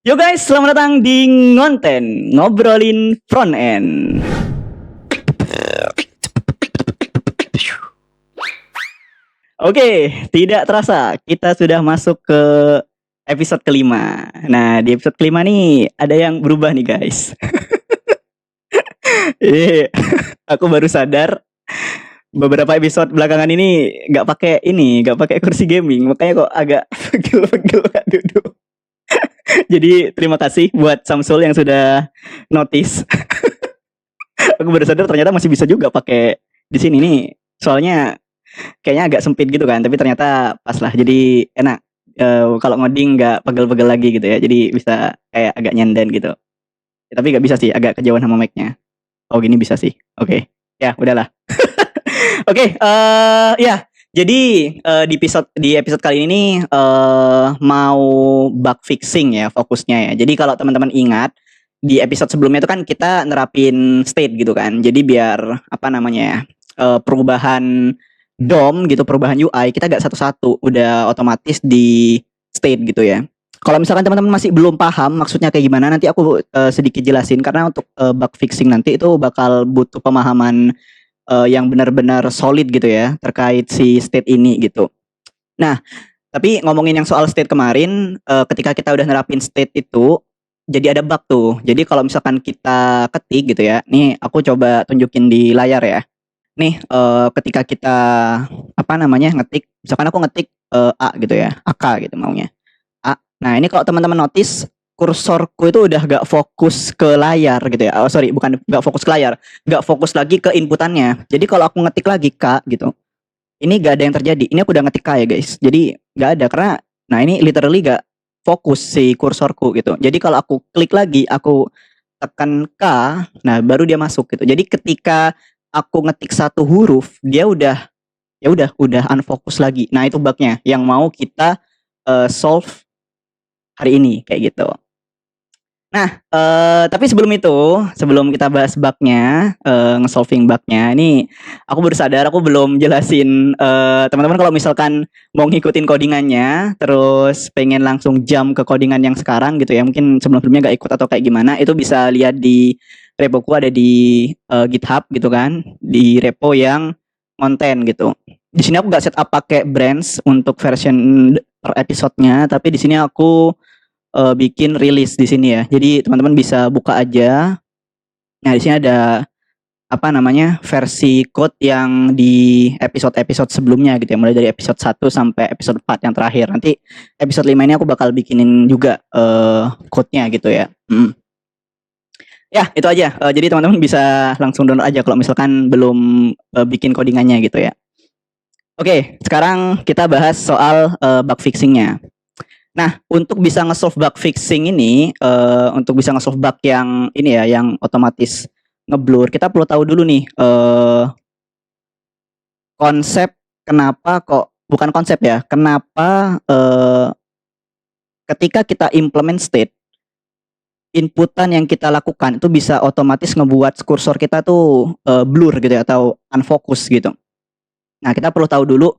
Yo guys, selamat datang di Ngonten, ngobrolin front end. Oke, tidak terasa kita sudah masuk ke episode kelima. Nah, di episode kelima nih ada yang berubah nih guys. Aku baru sadar beberapa episode belakangan ini nggak pakai kursi gaming, makanya kok agak pegel-pegel Kak duduk. Jadi terima kasih buat Samsul yang sudah notice. Aku baru sadar ternyata masih bisa juga pakai di sini nih. Soalnya kayaknya agak sempit gitu kan, tapi ternyata pas lah. Jadi enak. Kalau ngoding nggak pegel-pegel lagi gitu ya. Jadi bisa kayak agak nyenden gitu. Ya, tapi nggak bisa sih, agak kejauhan sama mic-nya. Oh gini bisa sih. Oke. Ya udahlah. Oke. Ya. Jadi di episode kali ini mau bug fixing ya fokusnya ya. Jadi kalau teman-teman ingat di episode sebelumnya itu kan kita nerapin state gitu kan. Jadi biar apa namanya ya, perubahan DOM gitu, perubahan UI kita gak satu-satu, udah otomatis di state gitu ya. Kalau misalkan teman-teman masih belum paham maksudnya kayak gimana, nanti aku sedikit jelasin karena untuk bug fixing nanti itu bakal butuh pemahaman yang benar-benar solid gitu ya terkait si state ini gitu. Nah, tapi ngomongin yang soal state kemarin, ketika kita udah nerapin state itu, jadi ada bug tuh. Jadi kalau misalkan kita ketik gitu ya, nih aku coba tunjukin di layar ya. Nih, ketika kita apa namanya ngetik, misalkan aku ngetik A gitu ya, AK gitu maunya. A. Nah ini kalau teman-teman notice kursorku itu udah gak fokus ke layar gitu ya. Oh sorry, bukan gak fokus ke layar, gak fokus lagi ke inputannya. Jadi kalau aku ngetik lagi K gitu, ini gak ada yang terjadi. Ini aku udah ngetik K ya guys. Jadi gak ada karena nah ini literally gak fokus si kursorku gitu. Jadi kalau aku klik lagi, aku tekan K, nah baru dia masuk gitu. Jadi ketika aku ngetik satu huruf, dia udah unfokus lagi. Nah itu bugnya yang mau kita solve hari ini kayak gitu. Nah, tapi sebelum kita bahas bugnya, nge-solving bugnya, ini aku baru sadar aku belum jelasin teman-teman kalau misalkan mau ngikutin codingannya, terus pengen langsung jump ke codingan yang sekarang gitu ya, mungkin sebelum-sebelumnya nggak ikut atau kayak gimana, itu bisa lihat di repoku ada di GitHub gitu kan, di repo yang konten gitu. Di sini aku nggak setup pakai branch untuk version per episode-nya, tapi di sini aku bikin rilis di sini ya. Jadi teman-teman bisa buka aja. Nah, di sini ada apa namanya? Versi code yang di episode-episode sebelumnya gitu ya. Mulai dari episode 1 sampai episode 4 yang terakhir. Nanti episode 5 ini aku bakal bikinin juga code-nya gitu ya. Ya, itu aja. Jadi teman-teman bisa langsung download aja kalau misalkan belum bikin codingannya gitu ya. Oke, sekarang kita bahas soal bug fixingnya. Nah, untuk bisa nge-solve bug fixing ini, untuk bisa nge-solve bug yang ini ya, yang otomatis ngeblur, kita perlu tahu dulu nih, konsep kenapa kok bukan konsep ya, kenapa, ketika kita implement state, inputan yang kita lakukan itu bisa otomatis ngebuat kursor kita tuh, blur gitu ya, atau unfocus gitu. Nah, kita perlu tahu dulu,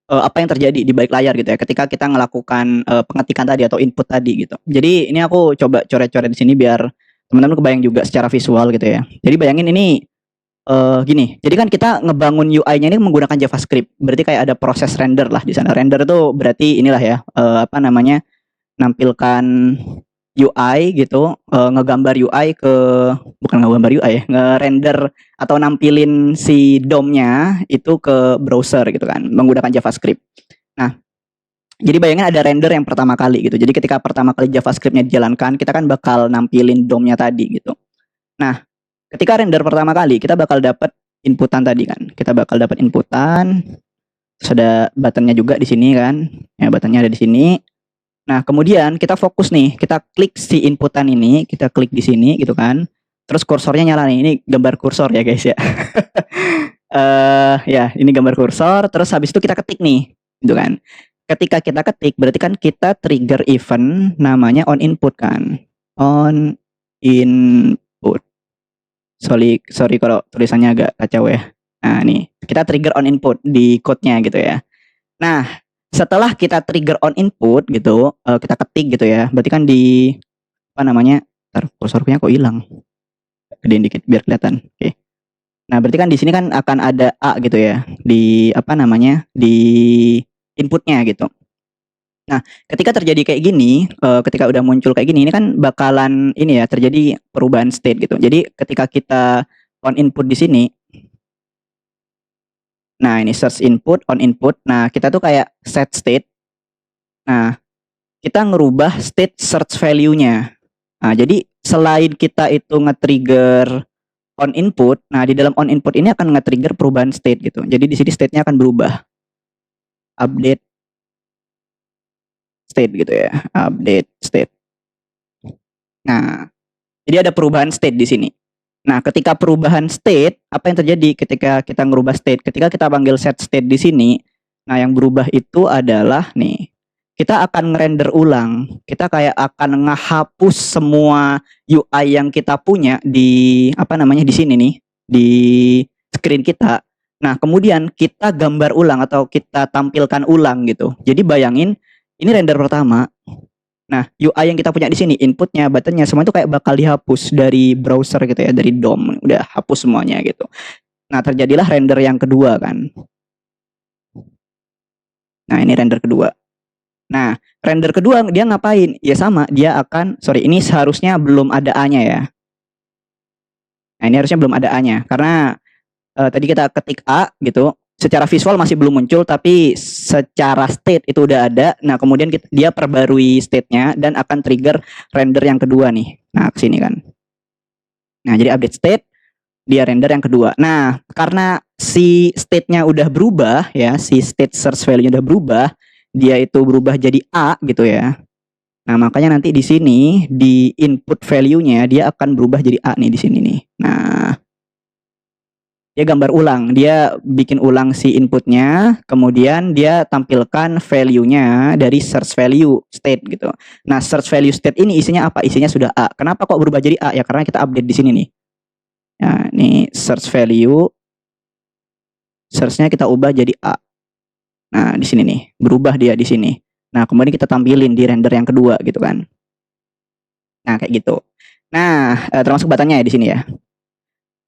apa yang terjadi di balik layar gitu ya, ketika kita ngelakukan, pengetikan tadi atau input tadi gitu. Jadi ini aku coba coret-coret di sini biar teman-teman kebayang juga secara visual gitu ya. Jadi bayangin ini, gini, jadi kan kita ngebangun UI-nya ini menggunakan JavaScript, berarti kayak ada proses render lah di sana. Render itu berarti inilah ya, apa namanya, nampilkan UI gitu, ngegambar UI bukan ngegambar UI ya, ngerender atau nampilin si DOM-nya itu ke browser gitu kan, menggunakan JavaScript. Nah, jadi bayangin ada render yang pertama kali gitu. Jadi ketika pertama kali JavaScript-nya dijalankan, kita kan bakal nampilin DOM-nya tadi gitu. Nah, ketika render pertama kali, kita bakal dapat inputan tadi kan. Kita bakal dapat inputan, terus ada buttonnya juga di sini kan. Ya, buttonnya ada di sini. Nah, kemudian kita fokus nih, kita klik si inputan ini, kita klik di sini gitu kan. Terus kursornya nyala nih, ini gambar kursor ya guys ya. Ya, ini gambar kursor, terus habis itu kita ketik nih, gitu kan. Ketika kita ketik, berarti kan kita trigger event namanya on input kan. On input. Sorry kalau tulisannya agak kacau ya. Nah, nih, kita trigger on input di code-nya gitu ya. Nah, setelah kita trigger on input gitu, kita ketik gitu ya, berarti kan di apa namanya, entar kursornya kok hilang. Gedein dikit biar kelihatan. Oke. Nah, berarti kan di sini kan akan ada A gitu ya, di apa namanya, di inputnya gitu. Nah, ketika terjadi kayak gini, ketika udah muncul kayak gini, ini kan bakalan ini ya, terjadi perubahan state gitu. Jadi ketika kita on input di sini, nah ini search input, on input, nah kita tuh kayak set state. Nah, kita ngerubah state search value-nya. Nah, jadi selain kita itu nge-trigger on input, nah di dalam on input ini akan nge-trigger perubahan state gitu. Jadi di sini state-nya akan berubah. Update state gitu ya, update state. Nah, jadi ada perubahan state di sini. Nah, ketika perubahan state, apa yang terjadi ketika kita ngerubah state? Ketika kita panggil set state di sini, nah yang berubah itu adalah nih, kita akan ngerender ulang. Kita kayak akan ngehapus semua UI yang kita punya di apa namanya di sini nih, di screen kita. Nah, kemudian kita gambar ulang atau kita tampilkan ulang gitu. Jadi bayangin ini render pertama. Nah, UI yang kita punya di sini, inputnya, buttonnya, semua itu kayak bakal dihapus dari browser gitu ya, dari DOM, udah hapus semuanya gitu. Nah, terjadilah render yang kedua kan. Nah, ini render kedua. Nah, render kedua dia ngapain? Ya sama, dia akan, sorry, ini seharusnya belum ada A-nya ya. Nah, ini harusnya belum ada A-nya, karena tadi kita ketik A gitu, secara visual masih belum muncul, tapi secara state itu udah ada. Nah, kemudian dia perbarui state-nya dan akan trigger render yang kedua nih. Nah, kesini kan. Nah, jadi update state, dia render yang kedua. Nah, karena si state-nya udah berubah ya, si state search value-nya udah berubah, dia itu berubah jadi A gitu ya. Nah, makanya nanti di sini di input value-nya dia akan berubah jadi A nih di sini nih. Nah, dia gambar ulang, dia bikin ulang si inputnya, kemudian dia tampilkan value-nya dari search value state gitu. Nah, search value state ini isinya apa? Isinya sudah A. Kenapa kok berubah jadi A? Ya karena kita update di sini nih. Nah, ini search value, search-nya kita ubah jadi A. Nah, di sini nih, berubah dia di sini. Nah, kemudian kita tampilin di render yang kedua gitu kan. Nah, kayak gitu. Nah, termasuk buttonnya ya di sini ya.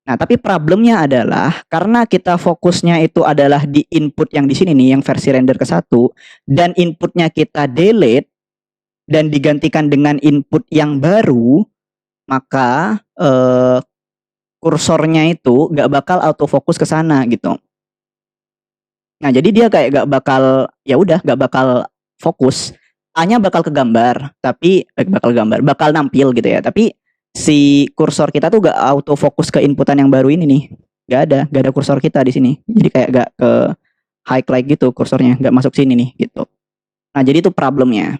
Nah, tapi problemnya adalah karena kita fokusnya itu adalah di input yang di sini nih, yang versi render ke-1, dan inputnya kita delete dan digantikan dengan input yang baru, maka kursornya itu nggak bakal autofocus ke sana gitu. Nah, jadi dia kayak nggak bakal, ya udah nggak bakal fokus. A-nya bakal kegambar, tapi bakal nampil gitu ya. Tapi si kursor kita tuh gak autofokus ke inputan yang baru ini nih. Gak ada kursor kita di sini. Jadi kayak gak ke highlight gitu kursornya, gak masuk sini nih gitu. Nah, jadi itu problemnya.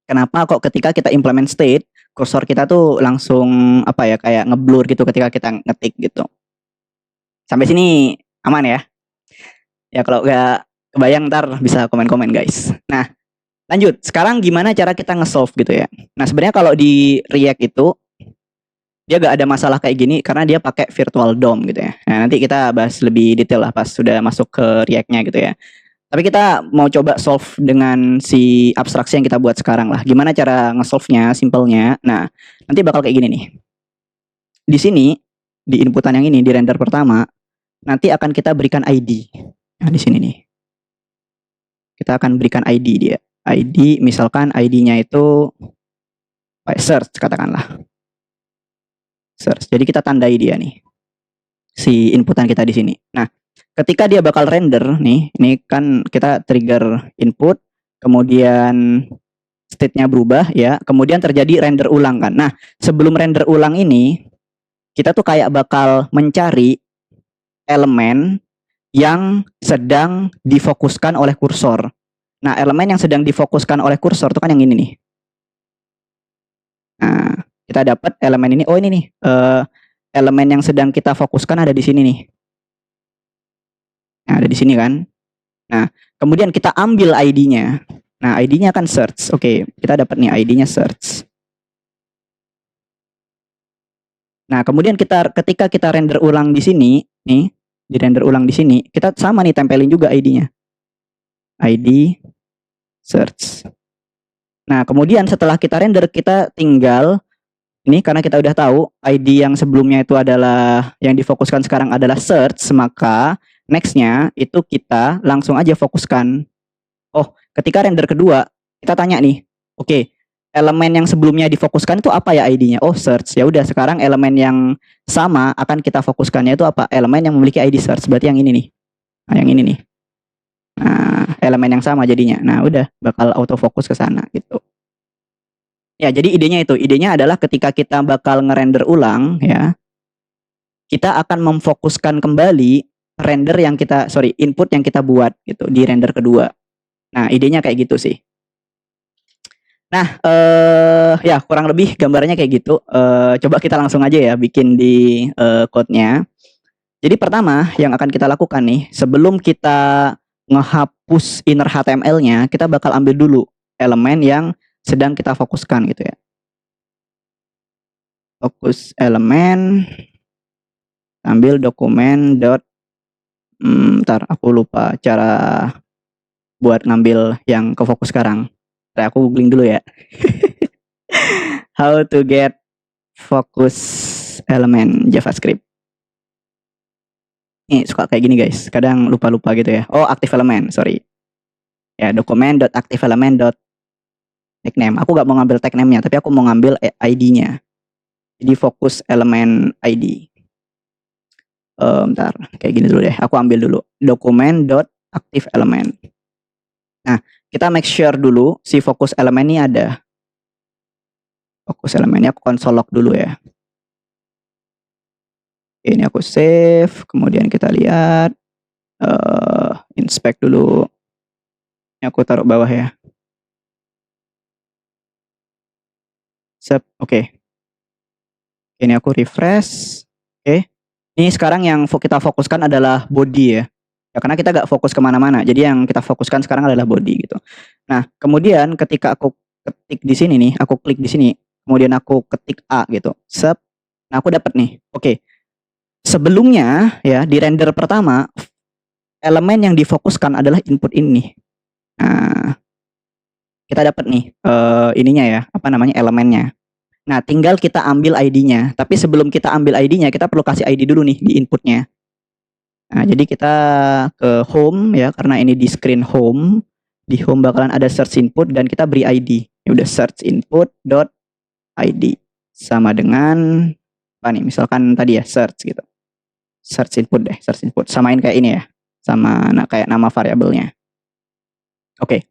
Kenapa kok ketika kita implement state, kursor kita tuh langsung apa ya, kayak ngeblur gitu ketika kita ngetik gitu. Sampai sini aman ya? Ya kalau gak kebayang ntar bisa komen-komen guys. Nah, lanjut, sekarang gimana cara kita nge-solve gitu ya. Nah, sebenarnya kalau di React itu dia gak ada masalah kayak gini karena dia pakai virtual DOM gitu ya. Nah, nanti kita bahas lebih detail lah pas sudah masuk ke React-nya gitu ya. Tapi kita mau coba solve dengan si abstraksi yang kita buat sekarang lah. Gimana cara nge-solve-nya, simpelnya. Nah, nanti bakal kayak gini nih. Di sini, di inputan yang ini, di render pertama, nanti akan kita berikan ID. Nah, di sini nih. Kita akan berikan ID dia. ID, misalkan ID-nya itu search katakanlah. Search. Jadi kita tandai dia nih. Si inputan kita di sini. Nah, ketika dia bakal render nih, ini kan kita trigger input, kemudian state-nya berubah ya, kemudian terjadi render ulang kan. Nah, sebelum render ulang ini, kita tuh kayak bakal mencari elemen yang sedang difokuskan oleh kursor. Nah, elemen yang sedang difokuskan oleh kursor itu kan yang ini nih. Nah, kita dapat elemen ini. Oh, ini nih. Elemen yang sedang kita fokuskan ada di sini nih. Nah, ada di sini kan. Nah, kemudian kita ambil ID-nya. Nah, ID-nya kan search. Oke, kita dapat nih ID-nya search. Nah, kemudian ketika kita render ulang di sini, nih, di render ulang di sini, kita sama nih tempelin juga ID-nya. ID search. Nah, kemudian setelah kita render, kita tinggal ini karena kita udah tahu ID yang sebelumnya itu adalah yang difokuskan sekarang adalah search, maka next-nya itu kita langsung aja fokuskan. Oh, ketika render kedua, kita tanya nih, oke, elemen yang sebelumnya difokuskan itu apa ya ID-nya? Oh, search. Ya udah, sekarang elemen yang sama akan kita fokuskannya itu apa? Elemen yang memiliki ID search. Berarti yang ini nih. Nah, yang ini nih. Nah, elemen yang sama jadinya. Nah, udah bakal autofocus ke sana gitu. Ya, jadi idenya itu. Idenya adalah ketika kita bakal ngerender ulang ya, kita akan memfokuskan kembali render yang kita input yang kita buat gitu di render kedua. Nah, idenya kayak gitu sih. Nah, ya kurang lebih gambarnya kayak gitu. Coba kita langsung aja ya bikin di code-nya. Jadi pertama yang akan kita lakukan nih, sebelum kita ngehapus inner HTML-nya, kita bakal ambil dulu elemen yang sedang kita fokuskan gitu ya. Fokus elemen, ambil dokumen dot, ntar aku lupa cara buat ngambil yang ke fokus sekarang. Ntar aku googling dulu ya. How to get focus element JavaScript. Ini suka kayak gini guys, kadang lupa-lupa gitu ya. Oh, active element, sorry. Ya, document.activeElement.tag name. Aku gak mau ngambil tag name-nya, tapi aku mau ngambil ID-nya. Jadi fokus elemen ID. Bentar, kayak gini dulu deh. Aku ambil dulu document.activeElement. Nah, kita make sure dulu si fokus elemen ini ada. Fokus elemennya aku console log dulu ya. Ini aku save, kemudian kita lihat, inspect dulu. Ini aku taruh bawah ya. Oke. Ini aku refresh. Oke. Ini sekarang yang kita fokuskan adalah body ya. Ya karena kita gak fokus kemana-mana. Jadi yang kita fokuskan sekarang adalah body gitu. Nah, kemudian ketika aku ketik di sini nih, aku klik di sini, kemudian aku ketik A gitu. Nah, aku dapat nih. Oke. Sebelumnya ya di render pertama elemen yang difokuskan adalah input ini. Nah, kita dapat nih ininya ya, apa namanya elemennya. Nah, tinggal kita ambil ID-nya. Tapi sebelum kita ambil ID-nya, kita perlu kasih ID dulu nih di inputnya. Nah, jadi kita ke home ya, karena ini di screen home. Di home bakalan ada search input dan kita beri ID. Ya udah search input dot ID sama dengan apa nih? Misalkan tadi ya search gitu. Search input deh, search input. Samain kayak ini ya. Sama kayak nama variabelnya. Oke.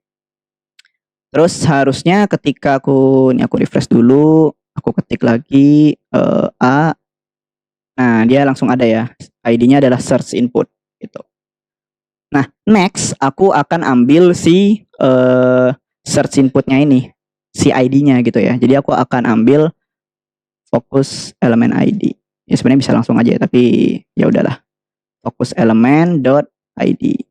Terus harusnya ketika aku refresh dulu, aku ketik lagi A. Nah, dia langsung ada ya. ID-nya adalah search input gitu. Nah, next aku akan ambil si search inputnya ini, si ID-nya gitu ya. Jadi aku akan ambil fokus elemen ID. Ya sebenarnya bisa langsung aja ya, tapi ya udahlah. Fokus elemen dot ID.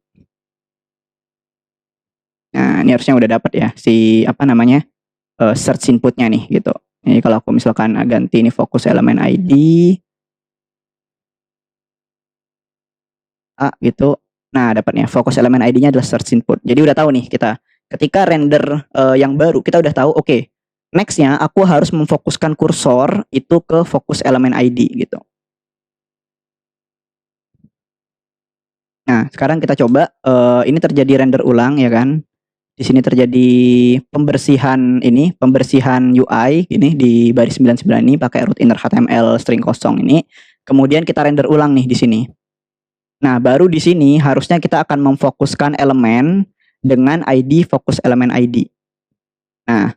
Nah, ini harusnya udah dapat ya si apa namanya search inputnya nih gitu. Ini kalau aku misalkan ganti ini fokus elemen ID A gitu. Nah, dapatnya fokus elemen ID-nya adalah search input. Jadi udah tahu nih kita ketika render yang baru kita udah tahu oke. Next-nya aku harus memfokuskan kursor itu ke fokus elemen ID gitu. Nah, sekarang kita coba ini terjadi render ulang ya kan. Di sini terjadi pembersihan UI ini di baris 99 ini pakai root inner HTML string kosong ini. Kemudian kita render ulang nih di sini. Nah, baru di sini harusnya kita akan memfokuskan elemen dengan ID fokus elemen ID. Nah,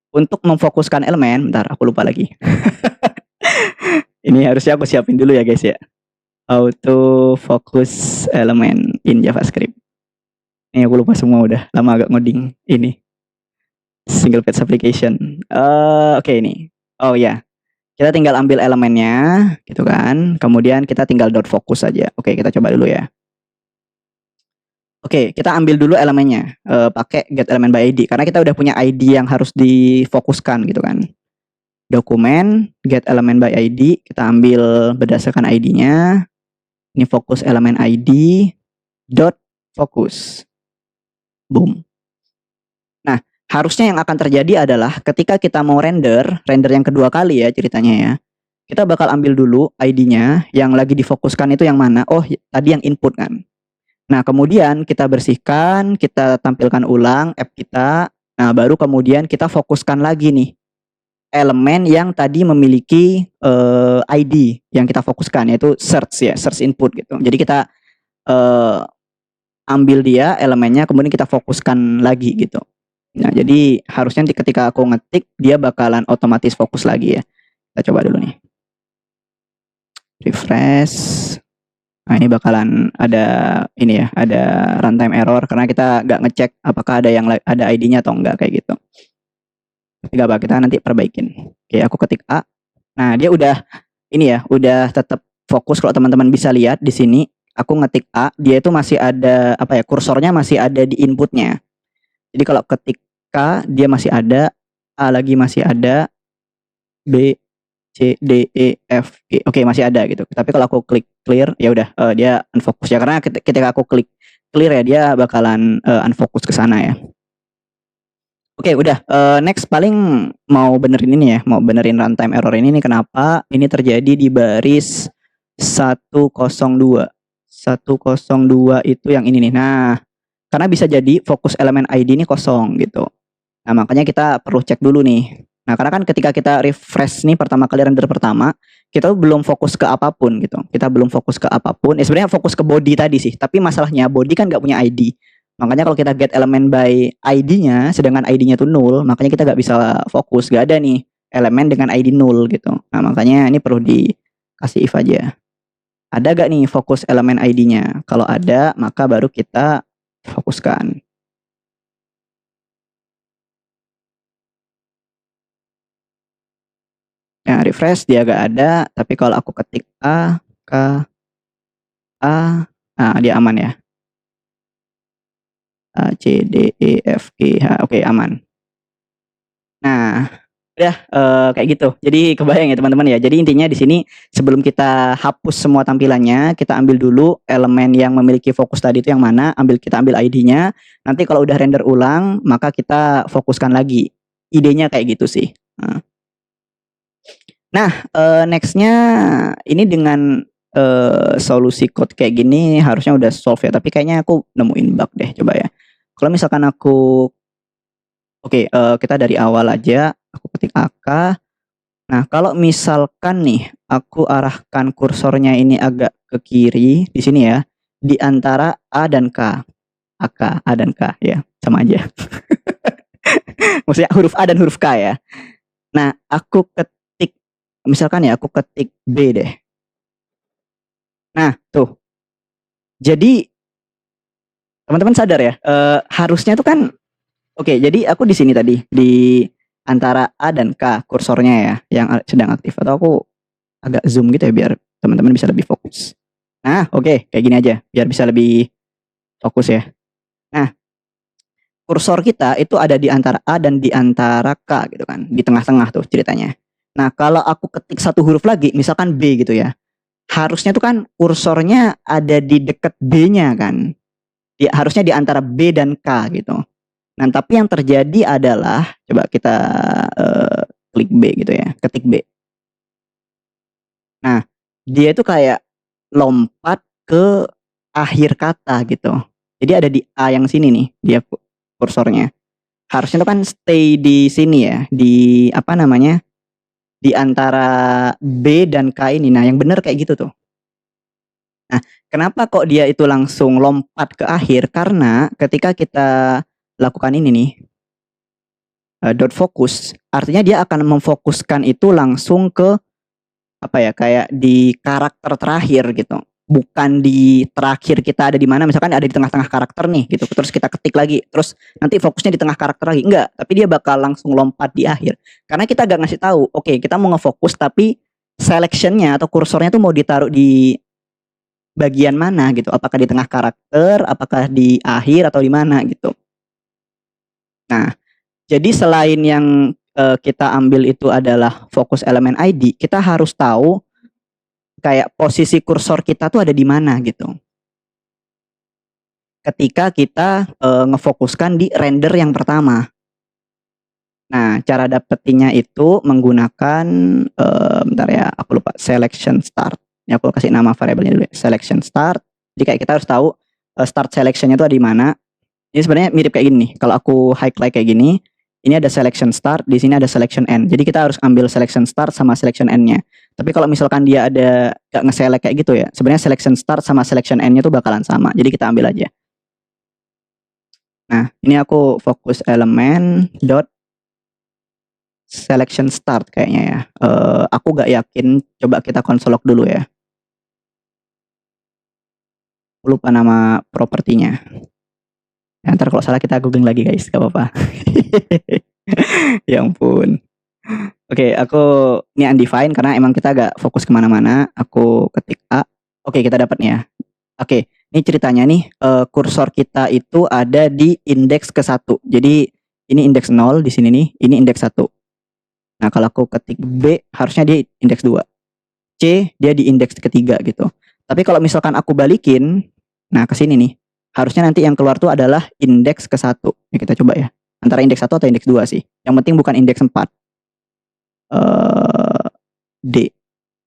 untuk memfokuskan elemen, bentar aku lupa lagi. Ini harusnya aku siapin dulu ya guys ya. Auto focus element in JavaScript. Ini aku lupa semua udah lama agak ngoding ini. Single page application. Oke ini. Oh ya. Kita tinggal ambil elemennya gitu kan. Kemudian kita tinggal dot focus aja. Oke, kita coba dulu ya. Oke, kita ambil dulu elemennya. Pakai get element by ID karena kita udah punya ID yang harus difokuskan gitu kan. Dokumen get element by ID, kita ambil berdasarkan ID-nya. Ini fokus elemen ID dot focus. Boom. Nah, Harusnya yang akan terjadi adalah ketika kita mau render yang kedua kali ya ceritanya ya. Kita bakal ambil dulu ID-nya yang lagi difokuskan itu yang mana? Oh, tadi yang input kan. Nah, kemudian kita bersihkan, kita tampilkan ulang app kita. Nah, baru kemudian kita fokuskan lagi nih elemen yang tadi memiliki ID yang kita fokuskan, yaitu search ya, search input gitu. Jadi kita ambil dia elemennya, kemudian kita fokuskan lagi gitu. Nah, jadi harusnya nanti ketika aku ngetik, dia bakalan otomatis fokus lagi ya. Kita coba dulu nih. Refresh. Nah, ini bakalan ada ini ya, ada runtime error karena kita nggak ngecek apakah ada ID-nya atau enggak kayak gitu. Tapi nggak apa, kita nanti perbaikin. Oke, aku ketik A. Nah, dia udah ini ya, udah tetap fokus. Kalau teman-teman bisa lihat di sini, aku ngetik A, dia itu masih ada apa ya, kursornya masih ada di inputnya. Jadi kalau ketik K, dia masih ada, A lagi masih ada, B, C, D, E, F, G. Oke, masih ada gitu. Tapi kalau aku klik clear, ya udah dia unfokus ya. Karena ketika aku klik clear ya, dia bakalan unfokus ke sana ya. Oke, udah. Next paling mau benerin ini ya, mau benerin runtime error ini nih. Kenapa ini terjadi di baris 102. 102 itu yang ini nih. Nah, karena bisa jadi fokus elemen ID ini kosong gitu. Nah, makanya kita perlu cek dulu nih. Nah, karena kan ketika kita refresh nih pertama kali render pertama, kita belum fokus ke apapun gitu. Kita belum fokus ke apapun. Sebenarnya fokus ke body tadi sih. Tapi masalahnya body kan nggak punya ID. Makanya kalau kita get elemen by ID-nya, sedangkan ID-nya tuh null, makanya kita nggak bisa fokus. Nggak ada nih elemen dengan ID null gitu. Nah, makanya ini perlu dikasih if aja. Ada gak nih fokus elemen ID-nya? Kalau ada, maka baru kita fokuskan. Nah, refresh dia gak ada, tapi kalau aku ketik A, K, A, nah dia aman ya. A, C, D, E, F, G, H, oke aman. Nah, udah kayak gitu. Jadi kebayang ya teman-teman ya. Jadi intinya di sini sebelum kita hapus semua tampilannya, kita ambil dulu elemen yang memiliki fokus tadi itu yang mana, kita ambil ID-nya. Nanti kalau udah render ulang, maka kita fokuskan lagi. Idenya kayak gitu sih. Nah, next-nya ini dengan solusi code kayak gini harusnya udah solve ya, tapi kayaknya aku nemuin bug deh, coba ya. Kalau misalkan aku kita dari awal aja, aku ketik AK. Nah, kalau misalkan nih aku arahkan kursornya ini agak ke kiri di sini ya, di antara A dan K. AK, A dan K ya, sama aja. Maksudnya huruf A dan huruf K ya. Nah, aku ketik misalkan ya, aku ketik B deh. Nah, tuh. Jadi teman-teman sadar ya, harusnya tuh kan jadi aku di sini tadi di antara A dan K kursornya ya yang sedang aktif, atau aku agak zoom gitu ya biar teman-teman bisa lebih fokus. Nah, kayak gini aja biar bisa lebih fokus ya. Nah, kursor kita itu ada di antara A dan di antara K gitu kan, di tengah-tengah tuh ceritanya. Nah, kalau aku ketik satu huruf lagi, misalkan B gitu ya, harusnya tuh kan kursornya ada di deket B-nya kan. Harusnya di antara B dan K gitu. Nah, tapi yang terjadi adalah coba kita klik B gitu ya, ketik B. Nah, dia itu kayak lompat ke akhir kata gitu. Jadi ada di A yang sini nih, dia kursornya. Harusnya itu kan stay di sini ya, di apa namanya? Di antara B dan K ini. Nah, yang benar kayak gitu tuh. Nah, kenapa kok dia itu langsung lompat ke akhir? Karena ketika kita lakukan ini nih, dot focus, artinya dia akan memfokuskan itu langsung ke apa ya, kayak di karakter terakhir gitu. Bukan di terakhir kita ada di mana, misalkan ada di tengah-tengah karakter nih gitu. Terus kita ketik lagi, terus nanti fokusnya di tengah karakter lagi. Enggak, tapi dia bakal langsung lompat di akhir. Karena kita gak ngasih tahu, kita mau ngefokus tapi selectionnya atau kursornya tuh mau ditaruh di bagian mana gitu. Apakah di tengah karakter, apakah di akhir atau di mana gitu. Nah, jadi selain yang kita ambil itu adalah fokus elemen ID, kita harus tahu kayak posisi kursor kita tuh ada di mana gitu. Ketika kita ngefokuskan di render yang pertama. Nah, cara dapetinnya itu menggunakan, bentar ya, aku lupa, selection start. Ini aku kasih nama variabelnya dulu ya, selection start. Jadi kayak kita harus tahu, start selection-nya itu ada di mana. Ini sebenarnya mirip kayak gini nih, kalau aku highlight kayak gini, ini ada selection start, di sini ada selection end. Jadi kita harus ambil selection start sama selection end-nya. Tapi kalau misalkan dia ada nggak nge-select kayak gitu ya, sebenarnya selection start sama selection end-nya tuh bakalan sama. Jadi kita ambil aja. Nah, ini aku fokus elemen dot selection start kayaknya ya. Aku nggak yakin, coba kita console log dulu ya. Aku lupa nama propertinya. Ya, ntar kalau salah kita googling lagi guys, gak apa-apa. Ya ampun. Oke, aku ini undefined karena emang kita agak fokus kemana-mana. Aku ketik A. Oke, kita dapat nih ya. Oke, ini ceritanya nih, kursor kita itu ada di indeks ke-1. Jadi ini indeks 0 di sini nih, ini indeks 1. Nah, kalau aku ketik B, harusnya dia indeks 2. C, dia di indeks ketiga gitu. Tapi kalau misalkan aku balikin, nah ke sini nih, harusnya nanti yang keluar tuh adalah indeks ke-1. Ya, kita coba ya. Antara indeks 1 atau indeks 2 sih. Yang penting bukan indeks 4. D.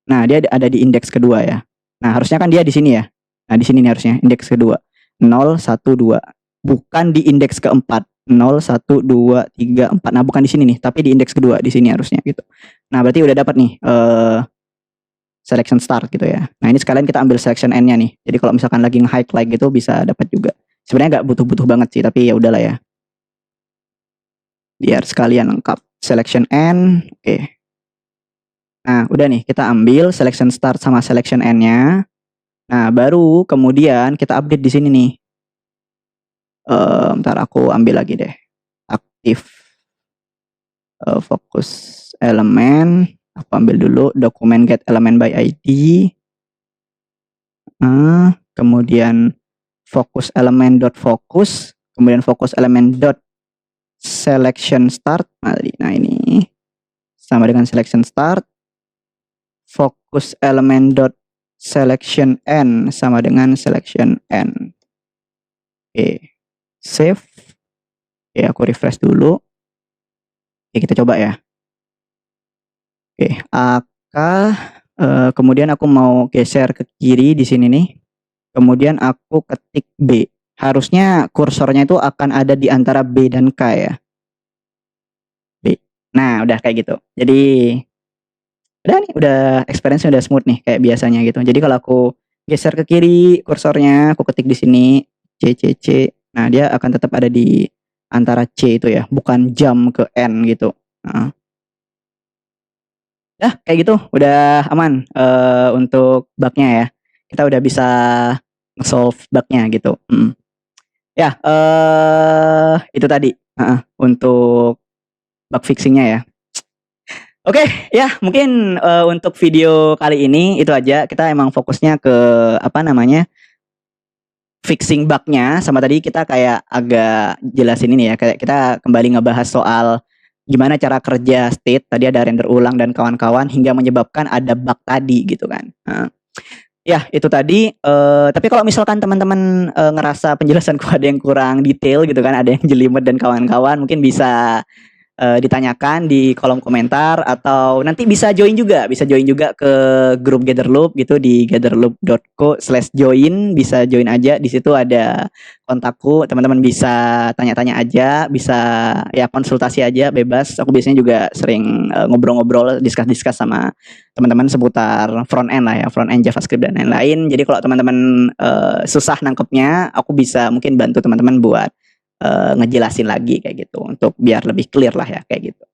Nah, dia ada di indeks kedua ya. Nah, harusnya kan dia di sini ya. Nah, di sini nih harusnya indeks kedua. 0, 1, 2. Bukan di indeks keempat. 0, 1, 2, 3, 4. Nah, bukan di sini nih, tapi di indeks kedua di sini harusnya gitu. Nah, berarti udah dapat nih selection start gitu ya. Nah, ini sekalian kita ambil selection end-nya nih. Jadi kalau misalkan lagi nge-highlight gitu bisa dapat juga. Sebenarnya nggak butuh-butuh banget sih, tapi ya udahlah ya. Biar sekalian lengkap. Selection end, oke. Nah, udah nih kita ambil selection start sama selection end-nya. Nah, baru kemudian kita update di sini nih. Ntar aku ambil lagi deh. Aktif fokus elemen. Aku ambil dulu dokumen get element by ID. Kemudian fokus elemen dot fokus, kemudian fokus elemen dot selection start. Nah, ini sama dengan selection start. Fokus elemen dot selection end sama dengan selection end. Oke, save. Oke, aku refresh dulu. Oke, kita coba ya. Oke, AK. Kemudian aku mau geser ke kiri di sini nih. Kemudian aku ketik B. Harusnya kursornya itu akan ada di antara B dan K ya. B. Nah, udah kayak gitu. Jadi udah nih, udah experience udah smooth nih kayak biasanya gitu. Jadi kalau aku geser ke kiri kursornya, aku ketik di sini C C C. Nah, dia akan tetap ada di antara C itu ya, bukan jump ke N gitu. Ya, kayak gitu udah aman untuk bug-nya ya. Kita udah bisa nge-solve bug-nya gitu. Ya, itu tadi untuk bug fixing-nya ya. Oke, ya mungkin untuk video kali ini itu aja. Kita emang fokusnya ke apa namanya? Fixing bug-nya, sama tadi kita kayak agak jelasin ini ya, kayak kita kembali ngebahas soal gimana cara kerja state, tadi ada render ulang dan kawan-kawan hingga menyebabkan ada bug tadi gitu kan. Ya itu tadi, tapi kalau misalkan teman-teman ngerasa penjelasanku ada yang kurang detail gitu kan, ada yang jelimet dan kawan-kawan, mungkin bisa ditanyakan di kolom komentar atau nanti bisa join juga ke grup Gatherloop gitu di gatherloop.co/join, bisa join aja di situ, ada kontakku, teman-teman bisa tanya-tanya aja, bisa ya konsultasi aja bebas. Aku biasanya juga sering ngobrol-ngobrol, discuss sama teman-teman seputar front end lah ya, front end JavaScript dan lain-lain. Jadi kalau teman-teman susah nangkepnya, aku bisa mungkin bantu teman-teman buat ngejelasin lagi kayak gitu untuk biar lebih clear lah ya kayak gitu.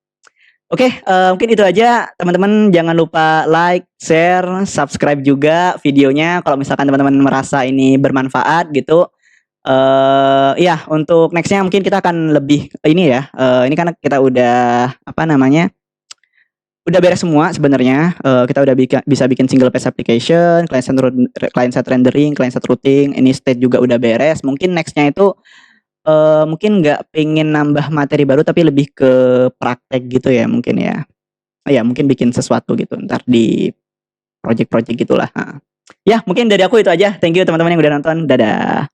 Oke, mungkin itu aja teman-teman. Jangan lupa like, share, subscribe juga videonya kalau misalkan teman-teman merasa ini bermanfaat gitu. Ya untuk nextnya mungkin kita akan lebih ini ya. Ini kan kita udah apa namanya? Udah beres semua sebenarnya. Kita udah bisa bikin single page application, client side rendering, client side routing, ini state juga udah beres. Mungkin nextnya itu mungkin nggak pengen nambah materi baru tapi lebih ke praktek gitu ya mungkin ya. Ya mungkin bikin sesuatu gitu ntar di project-project gitulah. Ya mungkin dari aku itu aja. Thank you teman-teman yang udah nonton. Dadah.